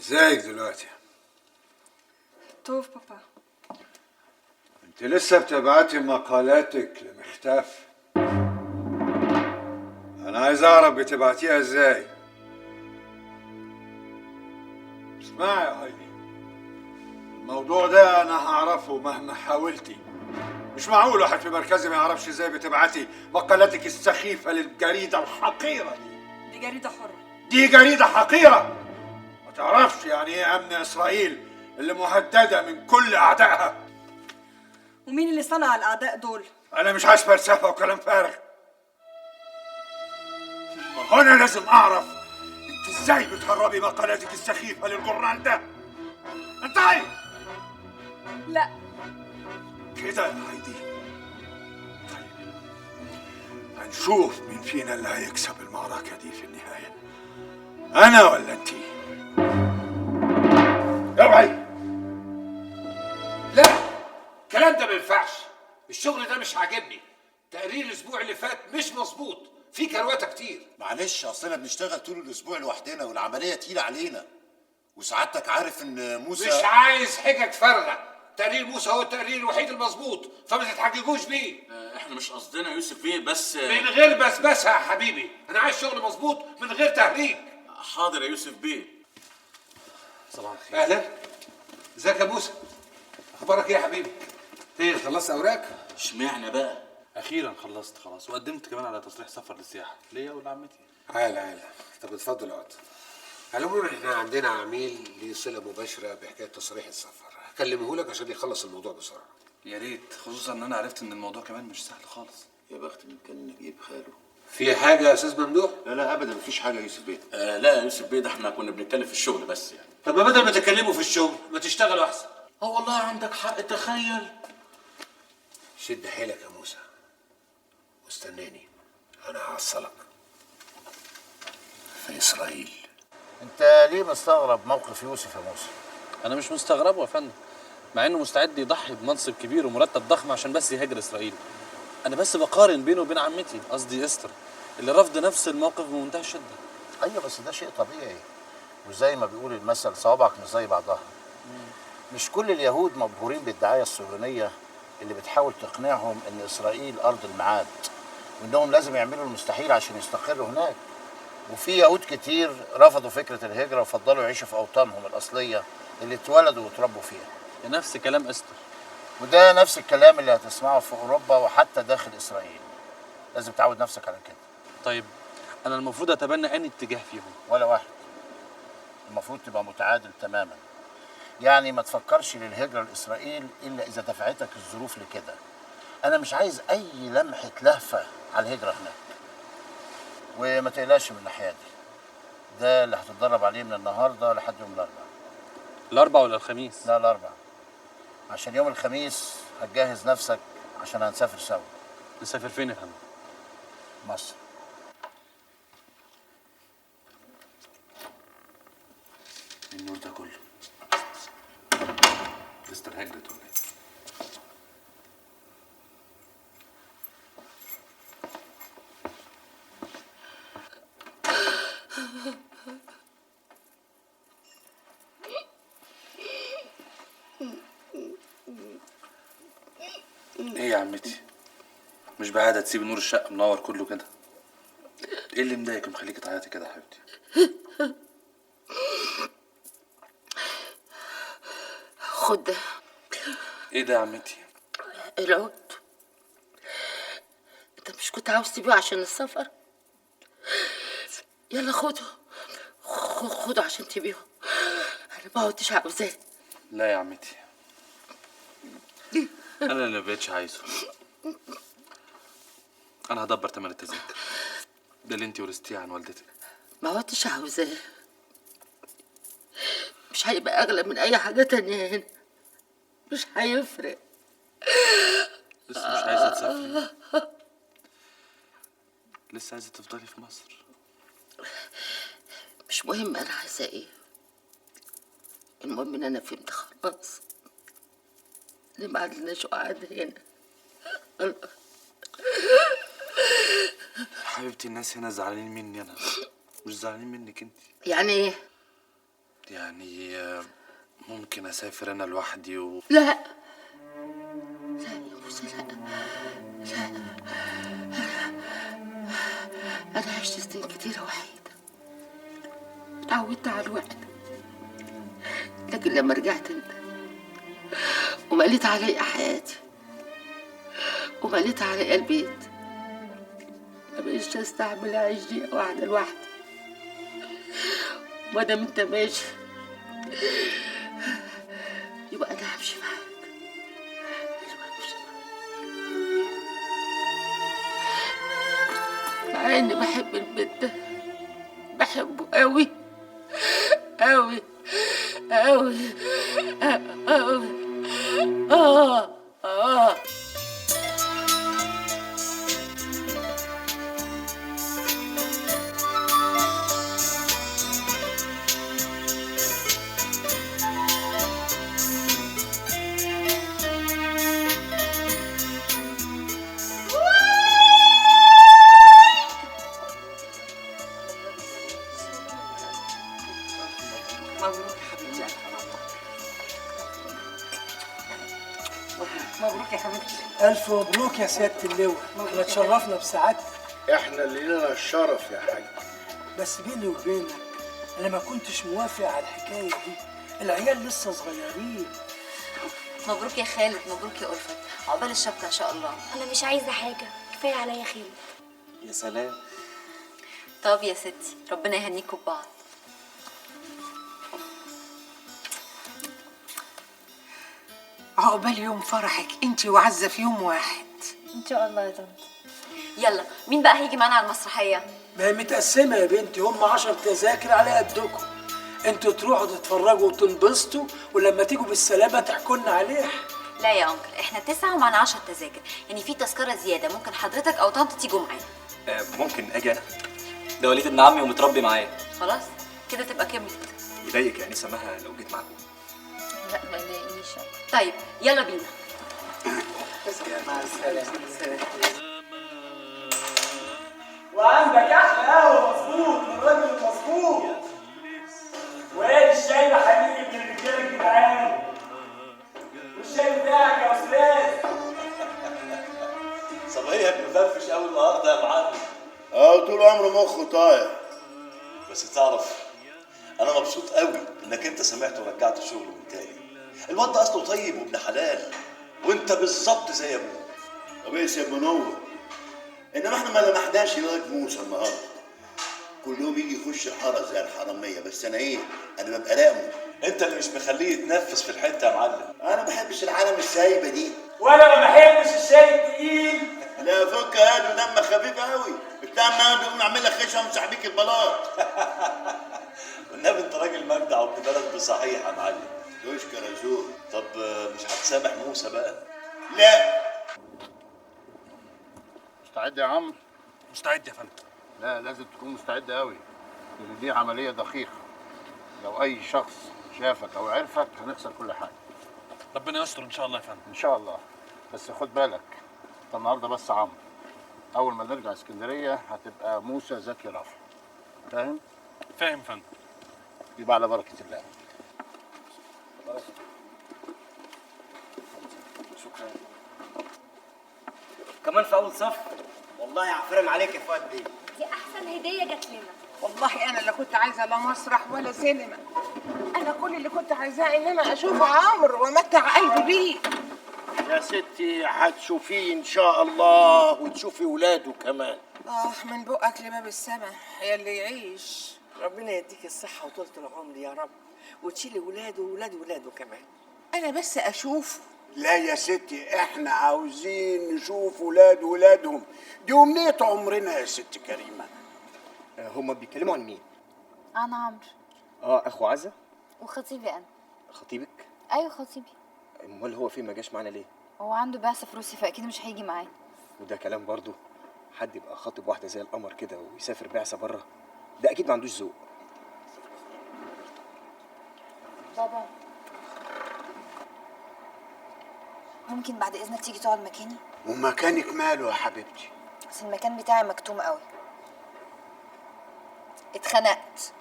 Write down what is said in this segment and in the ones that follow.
ازيك دلوقتي؟ توف بابا. انت لسه بتبعتي مقالاتك لمختاف؟ انا عايز اعرف بتبعتيها ازاي. اسمعي يا هايدي، الموضوع ده انا هعرفه مهما حاولتي. مش معقول واحد في مركزي ما يعرفش ازاي بتبعتي مقالاتك السخيفة للجريدة الحقيرة دي. دي جريدة حرة. دي جريدة حقيرة، ما تعرفش يعني ايه امن اسرائيل اللي مهددة من كل اعدائها. ومين اللي صنع الأعداء دول؟ انا مش عايز فلسفة وكلام فارغ. ما انا لازم اعرف انت ازاي بتهربي مقالاتك السخيفة للجرنال ده. انتهي لا. كده يا هايدي. طيب هنشوف مين فينا اللي هيكسب المعركة دي في النهاية، انا ولا انتي؟ اوعي. لا، الكلام ده ما ينفعش. الشغل ده مش عاجبني. تقرير الاسبوع اللي فات مش مظبوط، في كروته كتير. معلش اصلنا بنشتغل طول الاسبوع لوحدنا والعمليه تقيله علينا، وسعادتك عارف ان موسى مش عايز حجج فارغه. تقرير موسى هو التقرير الوحيد المظبوط، فما تتحججوش بيه. احنا مش قصدنا يوسف بيه، بس من غير بسبسه يا حبيبي، انا عايز شغل مظبوط من غير تهريج. حاضر يا يوسف بيه. صباح الخير. اهلا. ازيك يا موسى؟ اخبارك ايه يا حبيبي؟ ايه، خلصت اوراق؟ اشمعنى بقى؟ اخيرا خلصت خلاص، وقدمت كمان على تصريح سفر للسياحه ليا ولعمتي. عال. طب اتفضل اقعد. على العموم احنا عندنا عميل ليه صله مباشره بحكايه تصريح السفر، هكلمه لك عشان يخلص الموضوع بسرعه. يا ريت، خصوصا ان انا عرفت ان الموضوع كمان مش سهل خالص. يا بخت من كان نجيب خاله. في حاجه يا استاذ ممدوح؟ لا ابدا مفيش حاجه يا يوسف بيه. لا يا يوسف بيه، ده احنا كنا بنتكلم في الشغل بس يعني. طب ما بدل ما تتكلموا في الشغل ما تشتغلوا احسن. والله عندك حق، تخيل. شد حيلك يا موسى واستناني، انا هعصلك في اسرائيل. انت ليه مستغرب موقف يوسف يا موسى؟ انا مش مستغربه يا فندم، مع انه مستعد يضحي بمنصب كبير ومرتب ضخم عشان بس يهاجر اسرائيل. انا بس بقارن بينه وبين عمتي، قصدي استر، اللي رفض نفس الموقف بمنتهى الشده. ايوه بس ده شيء طبيعي، وزي ما بيقول المثل صوابعك مش زي بعضها. مش كل اليهود مبهورين بالدعايه الصهيونيه اللي بتحاول تقنعهم ان اسرائيل ارض الميعاد، وانهم لازم يعملوا المستحيل عشان يستقروا هناك. وفي يهود كتير رفضوا فكره الهجره وفضلوا يعيشوا في اوطانهم الاصليه اللي اتولدوا واتربوا فيها. نفس كلام استر. وده نفس الكلام اللي هتسمعه في اوروبا وحتى داخل اسرائيل. لازم تعود نفسك على كده. طيب انا المفروض اتبنى انهي اتجاه فيهم؟ ولا واحد. المفروض تبقى متعادل تماما. يعني ما تفكرش للهجرة لإسرائيل إلا إذا دفعتك الظروف لكده. أنا مش عايز أي لمحة لهفة على الهجرة هناك. وما تقلقش من الناحية دي. ده اللي هتتدرب عليه من النهاردة لحد يوم الأربعاء. الاربع ولا الخميس؟ لا الأربعاء. عشان يوم الخميس هتجهز نفسك عشان هنسافر سوا. نسافر فين يا فندم؟ مصر. النور ده كله استر هجرت ولا ايه؟ ايه يا عمتي؟ مش بعادة تسيبي نور الشقة منور كله كده؟ ايه اللي مضايقك مخليكي تعيطي كده يا حبيبتي؟ خد ده. ايه ده يا عمتي؟ العود. انت مش كنت عاوز تبيعه عشان السفر؟ يلا خده. خده عشان تبيعه. انا ما كنتش عاوزاه. لا يا عمتي، انا اللي مبقتش عايزه. انا هدبر تمن التذاكر ده اللي انتي ورثتيه عن والدتك. ما كنتش عاوزاه. مش هيبقى اغلى من اي حاجه تانية هنا. مش هيفرق. لسه مش عايزه تسافري؟ لسه عايزه تفضلي في مصر؟ مش مهم انا عايزه ايه. المهم ان انا فهمت خلاص ان ما عندناش قعد هنا. حبيبتي الناس هنا زعلانين مني انا، مش زعلانين منك انت. يعني ايه؟ يعني ممكن اسافر انا لوحدي لا لا يا موسى، لا لا. أنا عشت سنين كتيرة وحيدة، اتعودت على الوقت، لكن لما رجعت انت ومليت علي حياتي ومليت علي البيت، ما بقيتش استحمل اعيش دقيقة واحدة لوحدي. ومادام انت ماشي يبقى انا همشي معاك. مع اني بحب البيت ده، بحبه قوي قوي قوي قوي. مبروك يا حبيبتي. مبروك يا حبيبتي. ألف مبروك يا سيادة اللواء، احنا اتشرفنا بسعادتك. احنا اللي لنا الشرف يا حاج. بس بيني وبينك أنا ما كنتش موافق على الحكاية دي، العيال لسه صغيرين. مبروك يا خالد، مبروك يا ألفت، عقبال الشبكة إن شاء الله. أنا مش عايزة حاجة، كفاية عليا خير. يا سلام. طب يا ستي ربنا يهنيكوا ببعض. عقبال يوم فرحك انت وعزة في يوم واحد إن شاء الله يا طنط. يلا مين بقى هيجي معانا على المسرحية؟ ما هي متقسمة يا بنتي، هم 10 تذاكر على قدكم. انتوا تروحوا تتفرجوا وتنبسطوا، ولما تيجوا بالسلامة تحكوا لنا عليها. لا يا أنكل، احنا 9 ومعنا 10 تذاكر، يعني في تذكرة زيادة، ممكن حضرتك أو طنط تيجوا معانا. ممكن اجي انا؟ ده وليد ابن عمي ومتربي معايا. خلاص كده تبقى كملت. يضايقك يعني سماها لو جيت معاكم؟ لا ما يضايقنيش. طيب يلا بينا. مع السلامة. وعندك أحلى قهوة مظبوط من الراجل المظبوط. وادي الشاي يا حبيبي من الرجالة الجدعان. والشاي بتاعك يا أستاذ. صبيك مفرفش قوي النهارده يا معلم. طول عمره مخه طاير. بس تعرف انا مبسوط قوي انك انت سمعت ورجعت الشغل من تاني. الواد ده اصله طيب وابن حلال، وانت بالظبط زي ابوه. طب ايه يا منور؟ انما احنا ما لمحناش الواد موسى النهارده. كل يوم يجي يخش الحاره زي الحراميه، بس انا ببقى راقمه. انت اللي مش مخليه يتنفس في الحته يا معلم. انا ما بحبش العالم السايبه دي. وأنا ما بحبش الشاي التقيل. لا فك يا ادو، دمك خفيف قوي. بتاع ما نقوم نعمل لك خشم ومسح بيك البلاط. والنبي انت راجل مجدع وابن بلد بصحيح يا معلم. تشكر يا زور. طب مش هتسامح موسى بقى؟ لا. مستعد يا عم؟ مستعد يا فندم. لا لازم تكون مستعد قوي، لان دي عمليه دقيقه. لو اي شخص شافك او عرفك هنخسر كل حاجه. ربنا يستر ان شاء الله يا فندم. ان شاء الله. بس خد بالك انت النهارده بس عمرو، اول ما نرجع اسكندريه هتبقى موسى زكي رافع. فاهم؟ فاهم فندم. يبقى على بركه الله. شكرا. كمان في اول صف. والله هعفرم عليك يا فؤاد بيه. دي أحسن هدية جات لنا. والله انا لا كنت عايزه لا مسرح ولا سينما، انا كل اللي كنت عايزاه ان انا اشوف عمرو وامتع قلبي بيه. يا ستي هتشوفيه ان شاء الله، وتشوفي ولاده كمان. من بقك لباب السما يا اللي يعيش. ربنا يديك الصحه وطولة العمر يا رب، وتشيلي ولاده وولاد ولاده كمان. انا بس اشوفه. لا يا ستي، احنا عاوزين نشوف ولاد ولادهم، دي امنية عمرنا يا ست كريمة. هما بيتكلموا عن مين؟ عن عمرو اخو عزة؟ وخطيبي أنا. خطيبك؟ أيوة خطيبي. امال هو فين ما جاش معانا ليه؟ هو عنده بعثة في روسيا فأكيد مش هيجي معايا. وده كلام برضو؟ حد يبقى خاطب واحدة زي القمر كده ويسافر بعثة بره؟ ده اكيد ما عندوش ذوق. بابا ممكن بعد إذنك تيجي تقعد مكاني؟ ومكانك ماله يا حبيبتي؟ بس المكان بتاعي مكتوم قوي. اتخنقت.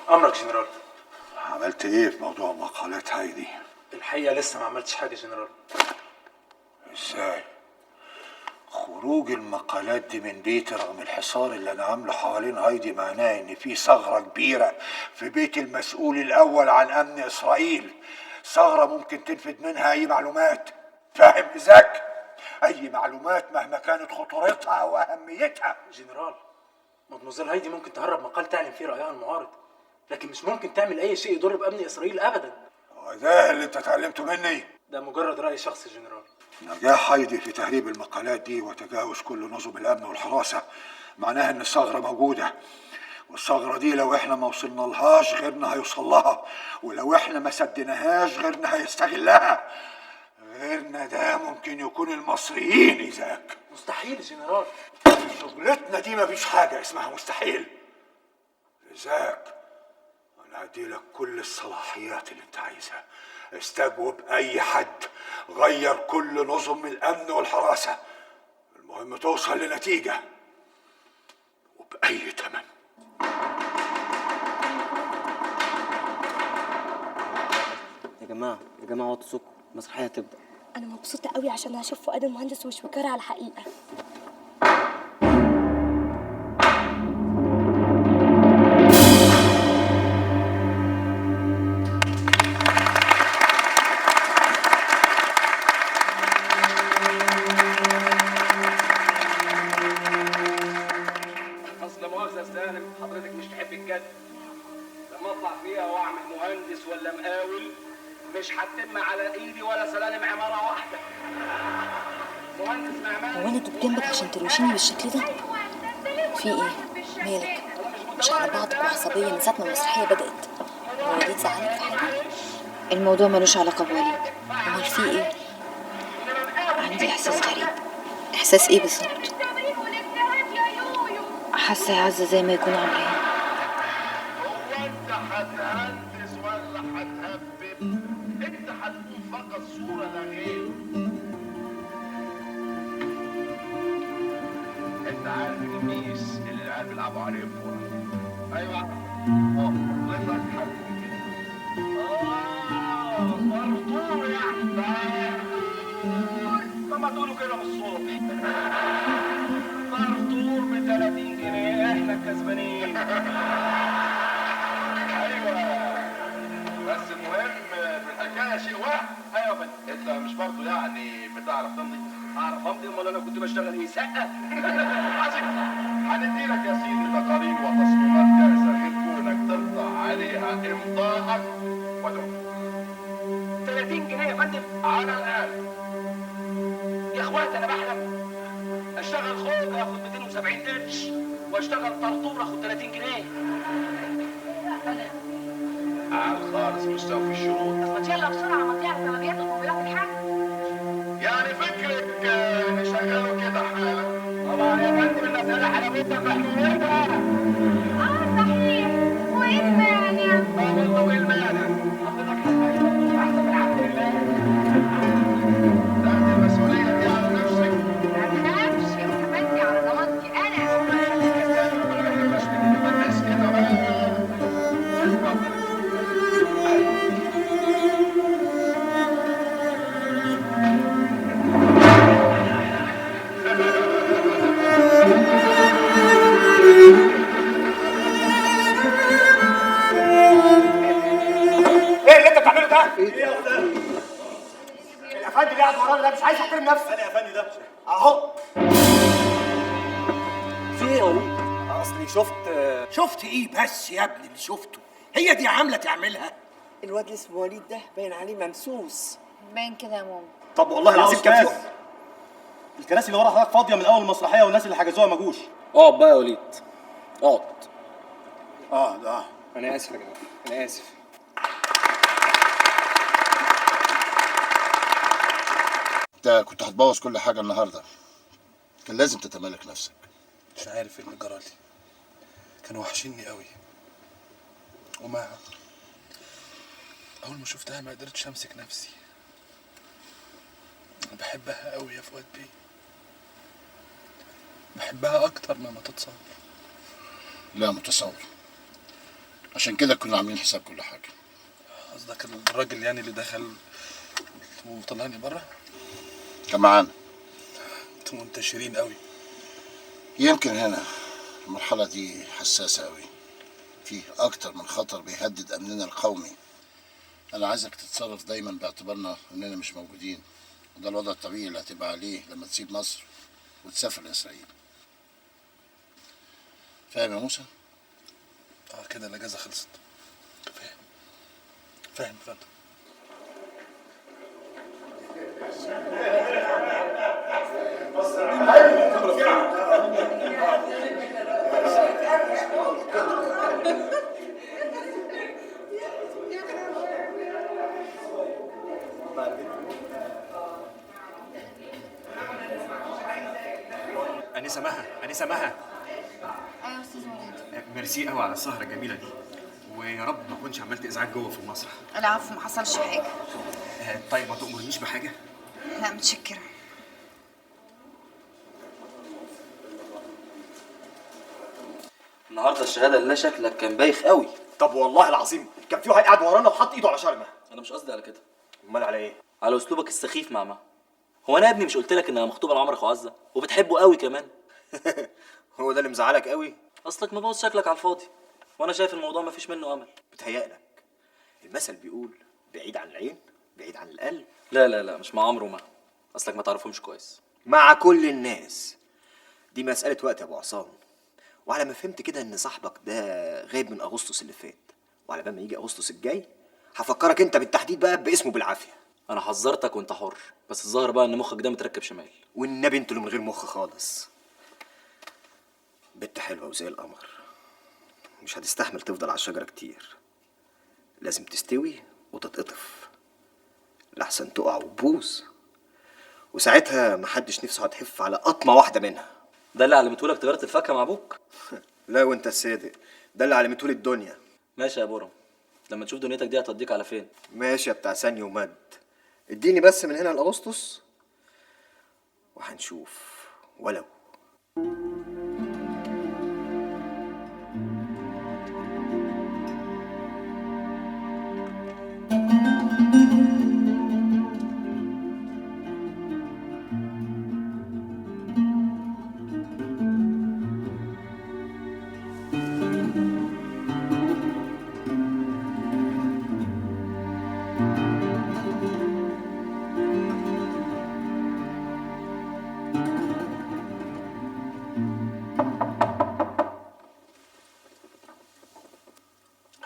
امرك جنرال. عملت ايه في موضوع مقالات هايدي؟ الحقيقه لسه ما عملتش حاجه يا جنرال. ازاي؟ خروج المقالات دي من بيتي رغم الحصار اللي انا عامله حوالين هايدي معناه ان في ثغره كبيره في بيت المسؤول الاول عن امن اسرائيل، ثغره ممكن تنفذ منها اي معلومات. فاهم ازاك؟ اي معلومات مهما كانت خطورتها او اهميتها. جنرال، مدموزيل هايدي ممكن تهرب مقال تعلن فيه رايها المعارض، لكن مش ممكن تعمل اي شيء يضر بامن اسرائيل ابدا. هو ده اللي انت اتعلمته مني؟ ده مجرد راي شخصي جنرال. نجاح هايدي في تهريب المقالات دي وتجاوز كل نظم الامن والحراسه معناها ان الثغره موجوده، والثغره دي لو احنا ما وصلنا لهاش غيرنا هيوصل لها، ولو احنا ما سدناهاش غيرنا هيستغلها. غيرنا ده ممكن يكون المصريين. ايزاك مستحيل جنرال. شغلتنا دي مفيش حاجه اسمها مستحيل. ايزاك انا هديلك كل الصلاحيات اللي انت عايزها، استجوب اي حد، غير كل نظم الامن والحراسه، المهم توصل لنتيجه وباي ثمن. يا جماعه وطوا صوتكم، المسرحيه هتبدا. انا مبسوطه قوي عشان هشوف فؤاد المهندس وشويكار على الحقيقه. اصل مؤاخذه سالم، حضرتك مش تحب الجد. لما اطلع فيها واعمل مهندس ولا مقاول مش هتتم على ايدي ولا سلالم عماره واحده. مهندس معماري. هو انا دوب جنبك عشان تروشيني بالشكل ده؟ في ايه؟ مالك؟ مش على بعضك وعصبيه من ساعه ما المسرحيه بدات. هو وليد زعلك في حاجه؟ الموضوع ملوش علاقه بوليد. امال في ايه؟ عندي احساس غريب. احساس ايه بالظبط؟ حاسه يا عزه زي ما يكون عمران. انت هتهندس ولا هتهبب؟ انت هتكون فقط صوره لا غير. انت عارف الميس اللي العيال بيلعبوا عليه الكوره؟ ايوه حضرتك هتكون كده. مرطور يعني. طب ما تقولوا كده من الصبح. مرطور ب 30 جنيه، احنا الكسبانين. بس المهم في الحكايه شيء واحد. ايوه يا فندم. انت مش برضه يعني بتعرف تمضي؟ اعرف امضي، امال انا كنت بشتغل ايه؟ سقه؟ عظيم. هندي لك يا سيدي تقارير وتصميمات جاهزه غير كونك تقطع عليها امضاءك ودعم. 30 جنيه يا فندم على الاقل. يا اخوات انا بحلم اشتغل خوجه اخد 270 قرش واشتغل طرطور اخد 30 جنيه. عال خالص مستوفي الشروط. بس ما يلا بسرعه ما تعرف طلبيات وموبايلات الحاج. يعني فكرك نشغله كده حالا؟ طبعا يا فندم المساله حلاوتها في حلوتها. صحيح. وايه المانع؟ والله وايه المانع؟ حضرتك هتبقى احسن من عبد الله. تاخدي المسؤوليه دي على نفسك. على نفسي وكمان على ضمانتي انا. الله يخليك يا سيدي، ما يهمش بس كده بقى. ايه اللي انت بتعمله ده؟ ايه يا استاذ؟ الافندي اللي قاعد ورانا ده مش عايز يحترم نفسه. انا يا افندي ده اهو. في ايه يا وليد؟ اصلي شفت ايه بس يا ابني اللي شفته؟ هي دي عامله تعملها؟ الواد اللي اسمه وليد ده باين عليه ممسوس. باين كده يا ماما. طب والله العظيم كان الكراسي اللي ورا حضرتك فاضيه من اول المسرحيه والناس اللي حجزوها ما جوش. اقعد بقى يا وليد، اقعد. انا اسف يا جماعه، انا اسف. انت كنت هتبوظ كل حاجه النهارده، كان لازم تتمالك نفسك. مش عارف ايه اللي جرالي، كانوا وحشيني قوي. وما اول ما شفتها ما قدرتش امسك نفسي. انا بحبها قوي يا فؤاد بيه، بحبها اكتر مما تتصور. لا متصور، عشان كده كنا عاملين حساب كل حاجه. قصدك الراجل يعني اللي دخل وطلعني بره؟ كان معانا. انتوا منتشرين قوي. يمكن هنا المرحلة دي حساسة قوي، فيه أكتر من خطر بيهدد أمننا القومي. أنا عايزك تتصرف دايما باعتبارنا إننا مش موجودين، وده الوضع الطبيعي اللي هتبقى عليه لما تسيب مصر وتسافر لإسرائيل. فاهم يا موسى؟ كده الأجازة خلصت. فاهم فاهم. أنسة مها، أنسة مها، ايوه يا استاذ ولاد. ميرسي قوي على السهرة الجميلة دي، ويا رب ما كنتش عملت إزعاج جوه في المسرح. العفو، ما حصلش حاجه. طيب ما تأمرنيش بحاجة؟ لا متشكره. النهارده الشهاده اللي شكلك كان بايخ قوي. طب والله العظيم كان في واحد قاعد ورانا وحط ايده على شرمه. انا مش قصدي على كده. امال على ايه؟ على اسلوبك السخيف مع ما. هو انا يا ابني مش قلت لك انها مخطوبه لعمر اخو عزه وبتحبه قوي كمان؟ هو ده اللي مزعلك قوي؟ اصلك مبوظ شكلك على الفاضي، وانا شايف الموضوع ما فيش منه امل. بتهيألك. المثل بيقول بعيد عن العين بعيد عن القلب. لا لا لا، مش مع عمرو وما. اصلك ما تعرفهمش كويس. مع كل الناس. دي مسألة وقت يا ابو عصام. وعلى ما فهمت كده ان صاحبك ده غايب من اغسطس اللي فات، وعلى بال ما يجي اغسطس الجاي هفكرك انت بالتحديد بقى باسمه بالعافيه. انا حذرتك وانت حر، بس الظاهر بقى ان مخك ده متركب شمال. والنبي انتوا اللي من غير مخ خالص. بنت حلوه وزي القمر، مش هتستحمل تفضل على الشجره كتير، لازم تستوي وتتقطف لحسن تقع وتبوظ، وساعتها محدش نفسه هتحف على قطمه واحده منها. ده اللي علمتهولك تجاره الفاكهه مع ابوك؟ لا وانت الصادق، ده اللي علمتهولي الدنيا. ماشي يا بورم، لما تشوف دنيتك دي هتوديك على فين؟ ماشي يا بتاع ثاني ومد، اديني بس من هنا لاغسطس وهنشوف. ولو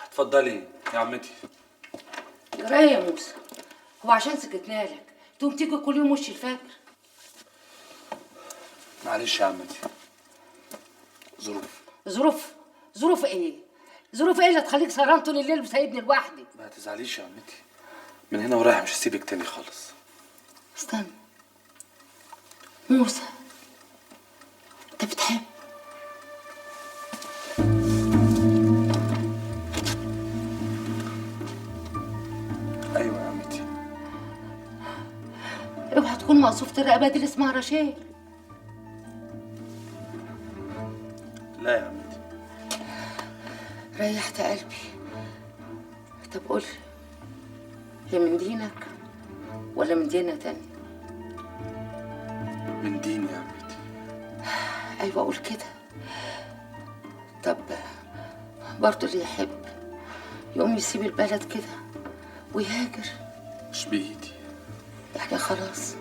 اتفضلي يا عمتي. جرايه يا موسى، هو عشان سكتنا لك تقوم تيجي كل يوم وش الفجر؟ معلش يا عمتي، ظروف ايه؟ ظروف ايه اللي تخليك سهران طول الليل وسايبني لوحدي؟ ما تزعليش يا عمتي، من هنا ورايح مش هسيبك تاني خالص. استنى موسى، انت بتحب؟ ايوه يا عمتي. اوعى تكون مقصوفة الرقبة دي اللي اسمها رشيل. لا يا عمتي. ريحت قلبي. طب قولي، هي من دينك ولا من دينة تانية؟ من ديني يا عمتي. ايوه قول كده. طب برضه اللي يحب يقوم يسيب البلد كده ويهاجر؟ مش بإيدي. يعني خلاص.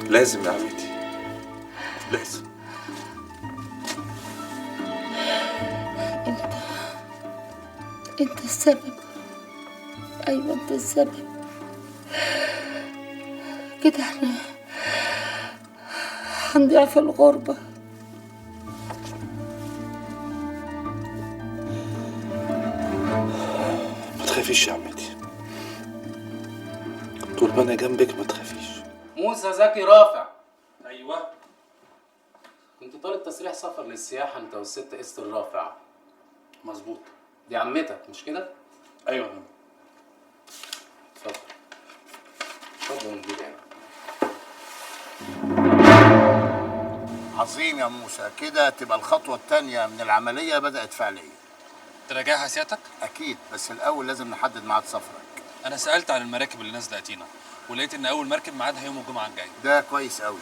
لازم يا عمتي، لازم. انت السبب. ايوه انت السبب. كده احنا هنضيع في الغربة. ما تخافيش يا عمتي، طول ما انا جنبك ما تخافيش. موسى زكي رافع. ايوه، كنت طالب تصريح سفر للسياحه انت والست استر رافع. مظبوط. دي عمتك مش كده؟ ايوه يا عم. اتفضل اتفضل يا مدير. عظيم يا موسى، كده تبقى الخطوة الثانية من العملية بدأت فعليا. تراجعها سيادتك؟ أكيد، بس الأول لازم نحدد ميعاد سفرك. أنا سألت عن المراكب اللي نازلة أتينا، ولقيت إن أول مركب ميعادها يوم الجمعة الجاي. ده كويس قوي.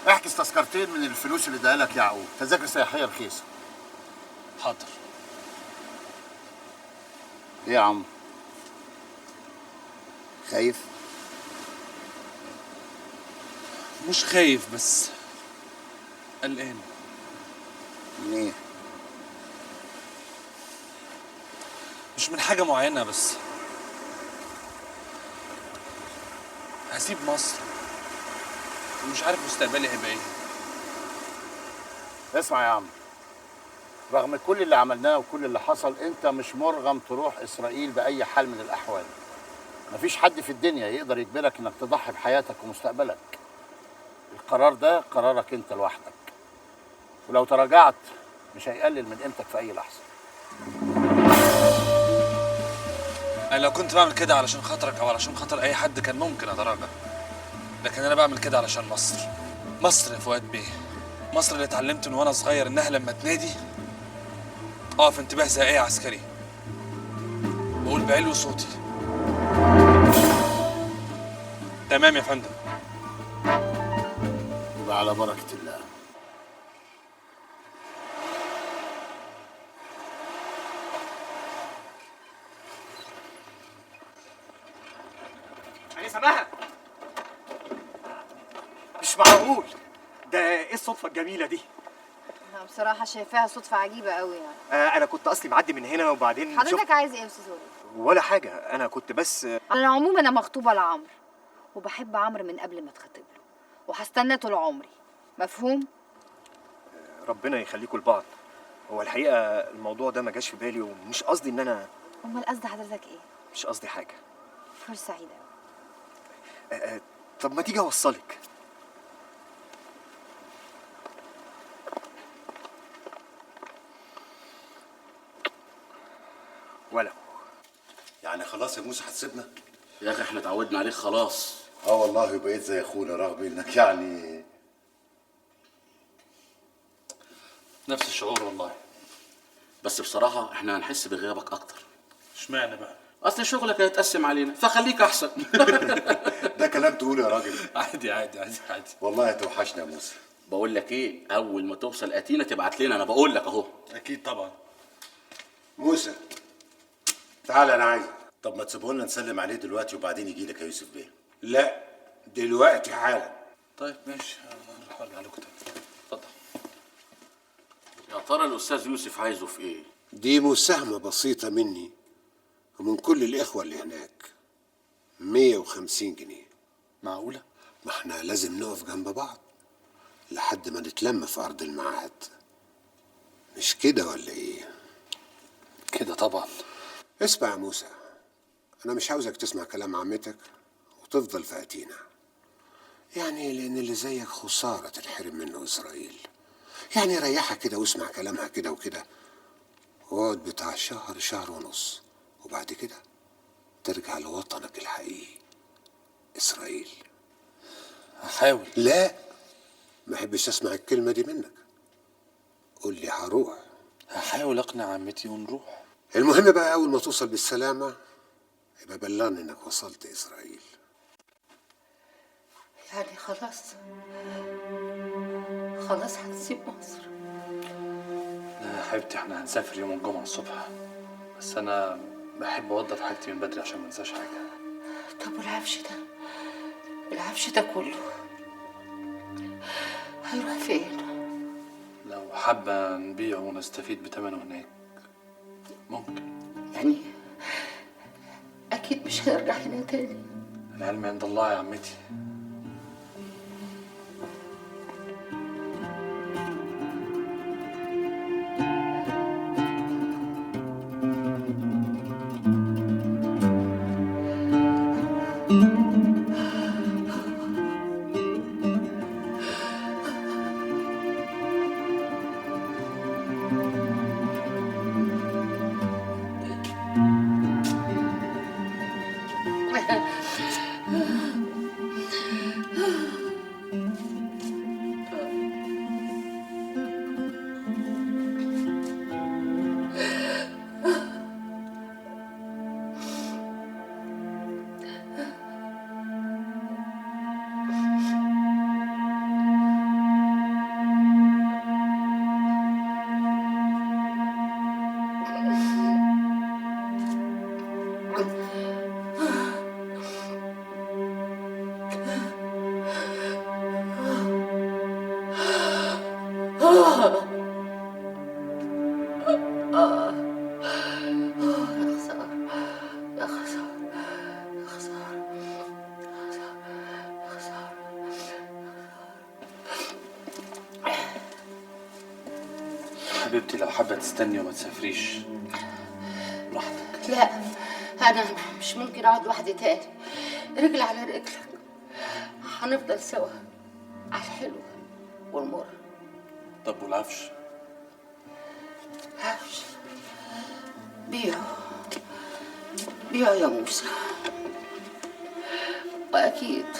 احجز تذكرتين من الفلوس اللي اداها لك يعقوب، تذاكر سياحية رخيصة. حاضر. إيه يا عم؟ خايف؟ مش خايف بس قلقان. من إيه؟ مش من حاجة معينة، بس هسيب مصر ومش عارف مستقبلي هيبقى ايه. اسمع يا عم، رغم كل اللي عملناه وكل اللي حصل، انت مش مرغم تروح اسرائيل باي حال من الاحوال. مفيش حد في الدنيا يقدر يجبرك انك تضحي بحياتك ومستقبلك. القرار ده قرارك انت لوحدك، ولو تراجعت مش هيقلل من قيمتك في اي لحظه. انا لو كنت بعمل كده علشان خاطرك او علشان خاطر اي حد كان ممكن اتراجع، لكن انا بعمل كده علشان مصر. مصر يا فؤاد بيه، مصر اللي اتعلمت من وانا صغير انها لما تنادي اقف انتباه زي اي عسكري، بقول بعلو صوتي تمام يا فندم. يبقى على بركه الله. يعني سماها مش معقول، ده ايه الصدفة الجميلة دي؟ انا بصراحه شايفاها صدفه عجيبه قوي يعني. انا كنت اصلي معدي من هنا وبعدين حضرتك عايز ايه يا استاذ وليد؟ ولا حاجة، انا كنت بس على العموم انا مخطوبه لعمرو، وبحب عمرو من قبل ما اتخطب له، وهستناه طول عمري. مفهوم؟ ربنا يخليكوا لبعض. هو الحقيقة الموضوع ده ما جاش في بالي، ومش قصدي ان انا امال قصد حضرتك ايه؟ مش قصدي حاجة. فرصه سعيده. طب ما تيجي اوصلك. ولو يعني خلاص يا موسى هتسيبنا؟ يا اخي احنا اتعودنا عليك خلاص. والله بقيت زي اخونا، رغم انك يعني نفس الشعور والله، بس بصراحة احنا هنحس بغيابك أكتر. اشمعنى بقى؟ أصل شغلك هيتقسم علينا فخليك أحسن. ده كلام تقوله يا راجل. عادي عادي عادي عادي. والله هتوحشنا يا موسى. بقول لك إيه، أول ما توصل أتينا تبعت لنا، أنا بقول لك أهو. أكيد طبعا. موسى تعال انا عايزك. طب ما تسيبه لنا نسلم عليه دلوقتي وبعدين يجي لك يا يوسف بيه. لا دلوقتي حالا. طيب ماشي، نروح ارجع لكم تاني. اتفضل. يا ترى الأستاذ يوسف عايزه في إيه؟ دي مساهمة بسيطة مني ومن كل الإخوة اللي هناك. 150 جنيه. معقولة؟ ما احنا لازم نقف جنب بعض لحد ما نتلم في أرض الميعاد. مش كده ولا إيه؟ كده طبعا. اسمع يا موسى، أنا مش عاوزك تسمع كلام عمتك وتفضل في أتينا، يعني لأن اللي زيك خسارة تتحرم منه إسرائيل. يعني ريحها كده واسمع كلامها كده وكده، واقعد بتاع شهر شهر ونص، وبعد كده ترجع لوطنك الحقيقي إسرائيل. هحاول. لا ما أحبش أسمع الكلمة دي منك. قول لي هروح. هحاول أقنع عمتي ونروح. المهم بقى أول ما توصل بالسلامة يبقى بلغني إنك وصلت إسرائيل. يعني خلاص خلاص هتسيب مصر؟ لا يا حبيبتي، احنا هنسافر يوم الجمعة الصبح، بس أنا بحب أوضب حاجتي من بدري عشان ما انساش حاجة. طب والعفش ده، العفش ده كله هيروح فين؟ لو حابة نبيعه ونستفيد بثمنه هناك ممكن. يعني أكيد مش هنرجع هنا تاني. العلم عند الله يا عمتي. حبيبتي لو حابة تستني وما تسافريش براحتك. لا، انا مش ممكن اقعد لوحدي تاني. رجل على رجلك، هنفضل سوا على الحلو والمر. طب والعفش؟ عفش بيعه بيعه يا موسى، واكيد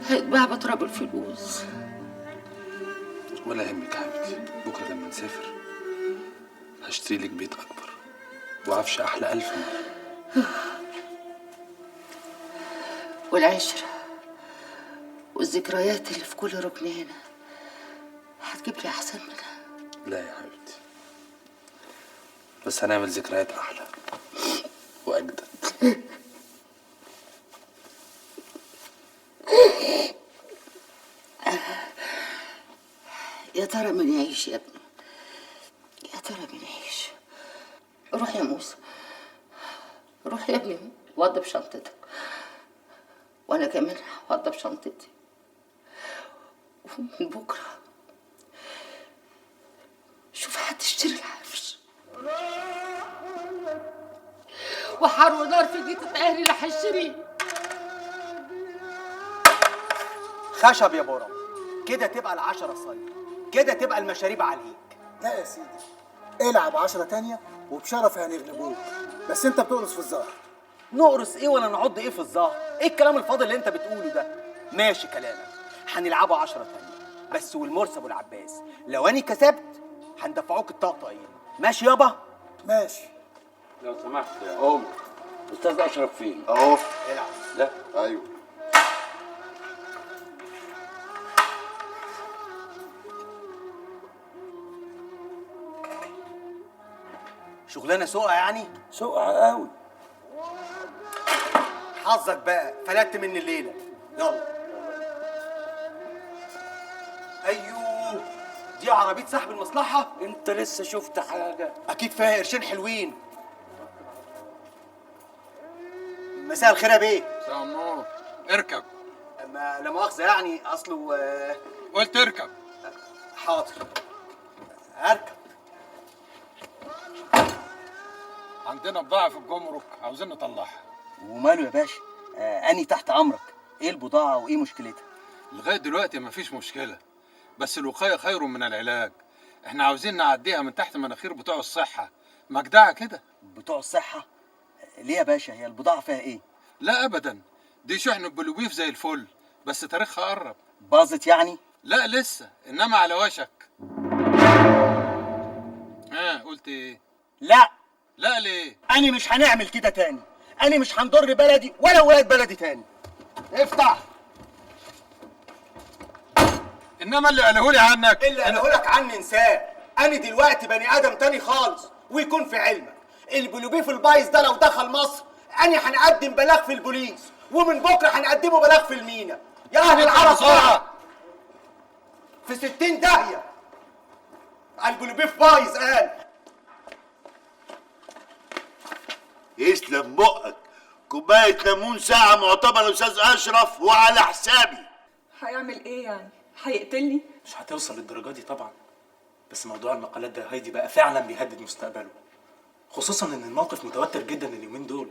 هيتباع بتراب الفلوس. ولا يهمك يا حبيبتي، بكره لما نسافر هشتري لك بيت اكبر وعفش احلى 1000 مرة. والعشرة والذكريات اللي في كل ركن هنا هتجيب لي احسن منها. لا يا حبيبتي، بس هنعمل ذكريات احلى واجدد. يا ترى من يعيش يا ابني، يا ترى من يعيش. روح يا موسى، روح يا ابني وضب شنطتك، وانا كمان هوضب شنطتي. ومن بكره شوف هتشتري العفش، وحر ونار في دي تتقهري اللي هشتريه. خشب يا برم، كده تبقى ال10 صيد، كده تبقى المشاريب عليك. لا يا سيدي، العب 10 تانية وبشرف هنغلبوك، بس انت بتقرص في الظهر. نقرص ايه ولا نعض ايه في الظهر؟ ايه الكلام الفاضي اللي انت بتقوله ده؟ ماشي كلامك، هنلعبوا 10 تانية بس، والمرسي ابو العباس لو اني كسبت هندفعوك الطقطقين. ماشي يابا؟ ماشي. لو سمحت يا عمر، استاذ اشرف فين؟ اهو العب. لا ايوه. شغلانه سوقه يعني؟ سوقة قوي. حظك بقى، فلت مني الليله. يلا. ايوه، دي عربيه صاحب المصلحه؟ انت لسه شفت حاجه؟ اكيد فيها قرشين حلوين. مساء الخير يا بيه. مساء النور. اركب. لا مؤاخذه يعني، اصله قلت اركب. حاضر اركب. عندنا بضاعة في الجمرك عاوزين نطلعها. وماله يا باشا؟ أني تحت أمرك. إيه البضاعة وإيه مشكلتها؟ لغاية دلوقتي مفيش مشكلة، بس الوقاية خير من العلاج. احنا عاوزين نعديها من تحت مناخير بتوع الصحة، مجدعة كده. بتوع الصحة؟ ليه يا باشا؟ هي البضاعة فيها إيه؟ لا أبدا، دي شحنة بلوبيف زي الفل، بس تاريخها قرب. باظت يعني؟ لا لسه، إنما على وشك. قلت إيه؟ لا. لا ليه؟ أنا مش هنعمل كده تاني، أنا مش هنضر بلدي ولا ولاد بلدي تاني. افتح. إنما اللي قالهولي عنك، اللي قالهولك عني انساه. أنا دلوقتي بني آدم تاني خالص، ويكون في علمك البلوبيف البايظ ده لو دخل مصر أنا هنقدم بلاغ في البوليس، ومن بكرة هنقدمه بلاغ في المينا. يا أهل العرب في 60 داهية. البلوبيف بايظ قال. يسلم بقك، كوباية ليمون ساعة معتبر أستاذ أشرف وعلى حسابي. هيعمل ايه يعني؟ هيقتلني؟ مش هتوصل للدرجة دي طبعا، بس موضوع المقالات ده هايدي بقى فعلا بيهدد مستقبله، خصوصا ان الموقف متوتر جدا اليومين دول،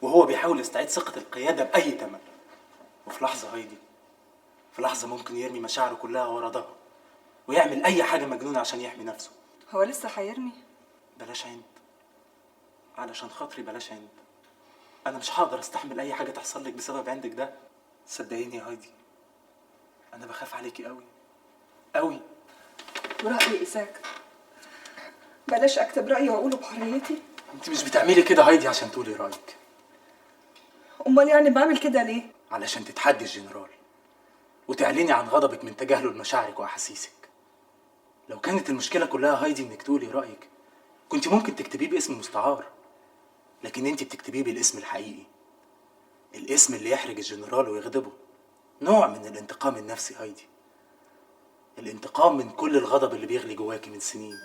وهو بيحاول يستعيد ثقة القيادة بأي تمن. وفي لحظة هايدي، في لحظة ممكن يرمي مشاعره كلها ورا ظهره ويعمل أي حاجة مجنونة عشان يحمي نفسه. هو لسه هيرمي؟ بلاش عند، علشان خاطري بلاش عند. أنا مش هقدر أستحمل أي حاجة تحصل لك بسبب عندك ده. صدقيني يا هايدي، أنا بخاف عليكي قوي قوي. ورأيي إيساك؟ بلاش أكتب رأيي وأقوله بحريتي؟ أنت مش بتعملي كده هايدي عشان تقولي رأيك. أمال يعني بعمل كده ليه؟ علشان تتحدي الجنرال وتعلني عن غضبك من تجاهله لمشاعرك وأحاسيسك. لو كانت المشكلة كلها هايدي إنك تقولي رأيك، كنت ممكن تكتبيه باسم مستعار، لكن أنت بتكتبيه بالاسم الحقيقي، الاسم اللي يحرج الجنرال ويغضبه. نوع من الانتقام النفسي هايدي، الانتقام من كل الغضب اللي بيغلي جواكي من سنين.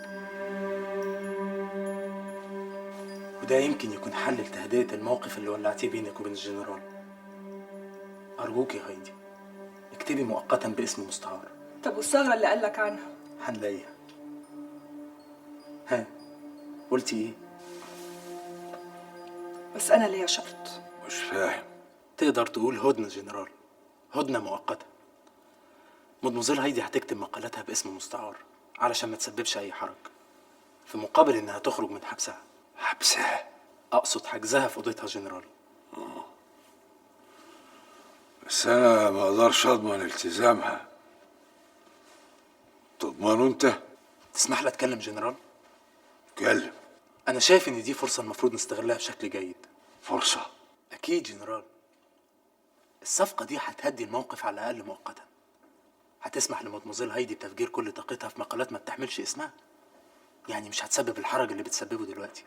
وده يمكن يكون حل لتهدئة الموقف اللي ولعتيه بينك وبين الجنرال. أرجوك يا هايدي، اكتبي مؤقتا باسم مستعار. طب والثغرة اللي قالك عنها؟ هنلاقيها، ها قلتي ايه؟ بس أنا ليا شرط. مش فاهم. تقدر تقول هدنة جنرال، هدنة مؤقتة. مدموزيل هايدي هتكتب مقالاتها باسم مستعار علشان ما تسببش أي حرج، في مقابل إنها تخرج من حبسها. حبسها؟ أقصد حجزها في أوضتها جنرال. بس أنا ما أقدرش أضمن التزامها. تضمنه أنت؟ تسمح لي أتكلم جنرال؟ اتكلم. أنا شايف إن دي فرصة المفروض نستغلها بشكل جيد. فرصة؟ أكيد جنرال. الصفقة دي هتهدي الموقف على الأقل مؤقتا. هتسمح لمدموزيل هايدي بتفجير كل طاقتها في مقالات ما بتحملش اسمها. يعني مش هتسبب الحرج اللي بتسببه دلوقتي.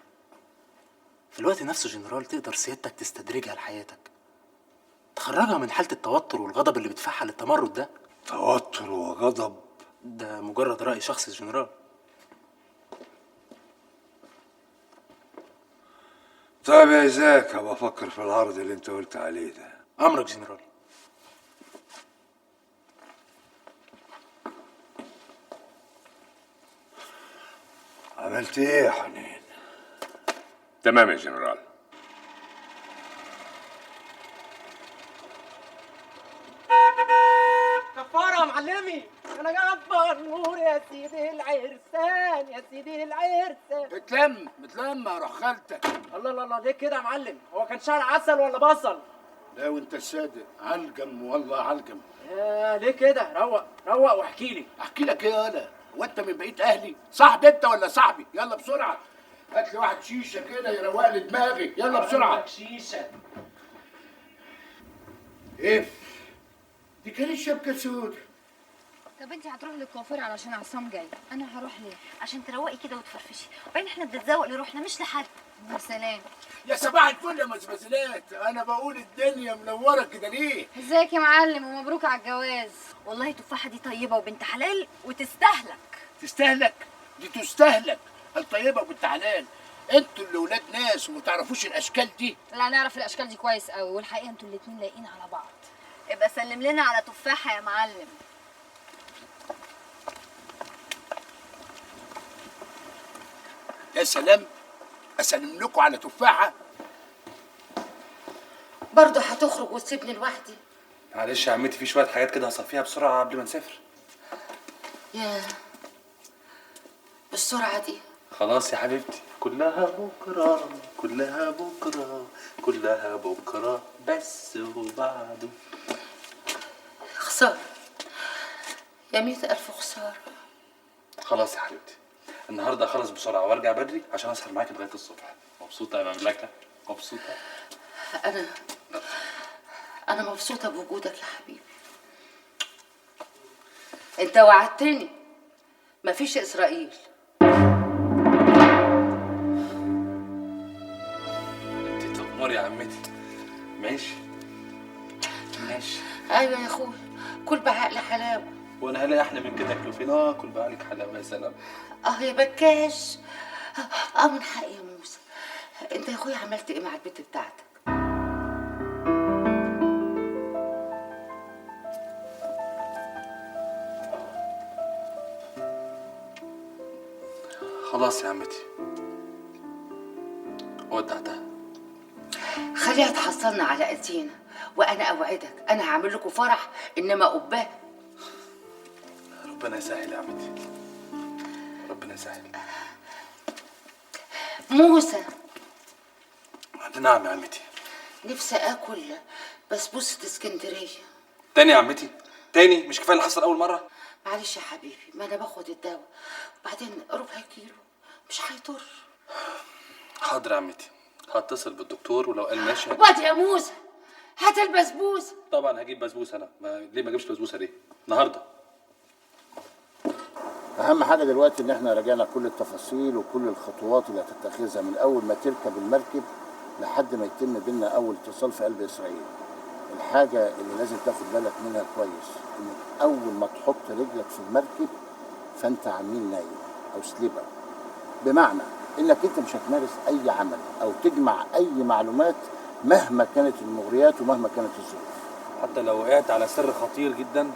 في الوقت نفسه جنرال تقدر سيادتك تستدرجها لحياتك، تخرجها من حالة التوتر والغضب اللي بتدفعها للتمرد ده. توتر وغضب؟ ده مجرد رأي شخصي جنرال. طيب يا إيزاك، هبقى أفكر في العرض اللي أنت قلت عليه ده. أمرك جنرال. عملت إيه يا حنين؟ تمام يا جنرال. كفاره يا معلمي، انا جبار نور يا سيدي العرسان، يا سيدي العرسان. متلم يا روح خالتك. الله الله الله، ليه كده يا معلم؟ هو كان شعر عسل ولا بصل؟ لا وانت صادق، علقم والله علقم. يا ليه كده؟ روق روق واحكي لي. احكي لك ايه انا؟ وانت من بقيت اهلي؟ صاحبي انت ولا صاحبي؟ يلا بسرعه هات لي واحد شيشه كده يروق لي دماغي، يلا بسرعه. شيشه. ايه دي كانت الشبكه سود. طب انت هتروحي للكوافير علشان عصام جاي، انا هروح ليه؟ عشان تروقي كده وتفرفشي، وبعدين احنا بنتزوق لروحنا مش لحد. يا سلام. يا صباح الفل يا مزبزلات، انا بقول الدنيا منوره كده ليه؟ ازيك يا معلم ومبروك على الجواز. والله التفاحه دي طيبه وبنت حلال وتستهلك. تستهلك؟ دي تستهلك. الطيبه وبنت حلال. انتوا اللي ولاد ناس وما تعرفوش الاشكال دي. لا نعرف الاشكال دي كويس قوي، والحقيقه انتوا الاتنين لايقين على بعض. ابقى سلم لنا على تفاحه يا معلم. يا سلام، اسلم لكم على تفاحه؟ برضه هتخرج وتسيبني لوحدي؟ معلش يا عمتي، في شويه حاجات كده هصفيها بسرعه قبل ما نسافر. ياه، بالسرعه دي؟ خلاص يا حبيبتي، كلها بكره كلها بكره كلها بكره بس وبعده. خساره يا 100,000 خساره. خلاص يا حبيبتي، النهارده اخلص بسرعه وارجع بدري عشان اسهر معاكي لغايه الصبح. مبسوطه يا مملكه؟ مبسوطه؟ انا مبسوطه بوجودك يا حبيبي. انت وعدتني مفيش اسرائيل. انت تأمري يا عمتي. ماشي ماشي. ايوه يا اخويا، كل بعقل حلاوه. وانا هلاقي احلى من كده اكله فين؟ كل بعقلك حلاوه. يا سلام. يا بكاش. من حقي يا موسى. انت يا اخويا عملت ايه مع البت بتاعتك؟ خلاص يا عمتي، ودعتها. خليها تحصلنا على ايدينا، وانا اوعدك انا هعمل لكم فرح انما قباه. ربنا يسهل يا عمتي، ربنا يسهل. موسى. نعم يا عمتي. نفسي اكل بسبوسه اسكندريه. تاني يا عمتي؟ تاني؟ مش كفايه اللي حصل اول مره؟ معلش يا حبيبي، ما انا باخد الدواء، وبعدين ربع كيلو مش هيضر. حاضر يا عمتي، هتصل بالدكتور ولو قال ماشي واد يا موسى، هات البسبوسه. طبعا هجيب بسبوسه. انا ليه ما اجيبش بسبوسه ليه؟ النهارده. اهم حاجه دلوقتي ان احنا راجعنا كل التفاصيل وكل الخطوات اللي هتتخذها من اول ما تركب المركب لحد ما يتم بينا اول اتصال في قلب اسرائيل. الحاجه اللي لازم تاخد بالك منها كويس انك اول ما تحط رجلك في المركب فانت عميل نايم او سليبر، بمعنى انك انت مش هتمارس اي عمل او تجمع اي معلومات مهما كانت المغريات ومهما كانت الظروف. حتى لو وقعت على سر خطير جدا؟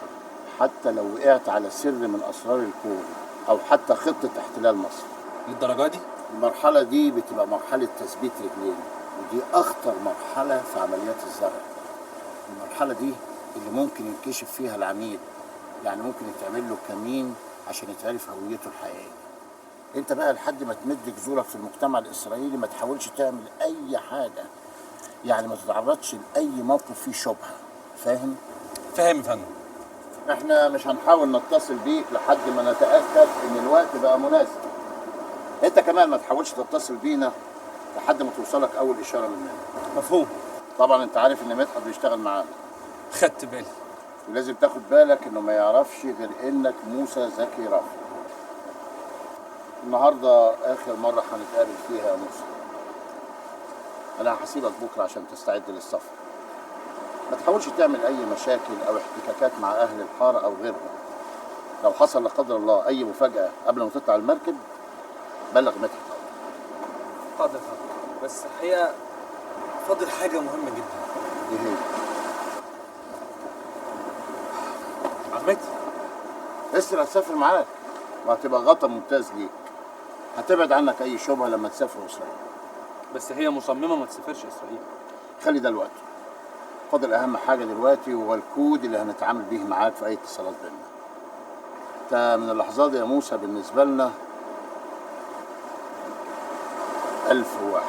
حتى لو وقعت على سر من اسرار الكون او حتى خطه احتلال مصر. للدرجه دي؟ المرحلة دي بتبقى مرحلة تثبيت رجلين، ودي أخطر مرحلة في عمليات الزرع. المرحلة دي اللي ممكن ينكشف فيها العميل، يعني ممكن يتعمل له كمين عشان يتعرف هويته الحقيقية. انت بقى لحد ما تمد جذورك في المجتمع الإسرائيلي ما تحاولش تعمل أي حاجة، يعني ما تتعرضش لأي موقف فيه شبهة، فاهم؟ فاهم يا فندم. احنا مش هنحاول نتصل بيك لحد ما نتأكد إن الوقت بقى مناسب. انت كمان ما تحاولش تتصل بينا لحد ما توصلك أول إشارة مننا. مفهوم. طبعا انت عارف إن مدحت بيشتغل معانا. خدت بالي. ولازم تاخد بالك إنه ما يعرفش غير إنك موسى زكي رافع. النهارده آخر مرة هنتقابل فيها يا موسى. أنا هسيبك بكرة عشان تستعد للسفر. ما تحاولش تعمل أي مشاكل أو احتكاكات مع أهل الحارة أو غيرهم. لو حصل لا قدر الله أي مفاجأة قبل ما تطلع المركب بلغ مدحت. حاضر يا فندم، بس الحقيقة فاضل حاجة مهمة جدا. إيه هي؟ عمتي. استر هتسافر معاك وهتبقى غطا ممتاز ليك. هتبعد عنك أي شبهة لما تسافروا إسرائيل. بس هي مصممة ما تسافرش إسرائيل. خلي ده الوقت. فاضل أهم حاجة دلوقتي هو الكود اللي هنتعامل بيه معاك في أي اتصالات بينا. أنت من اللحظات دي يا موسى بالنسبة لنا 1001.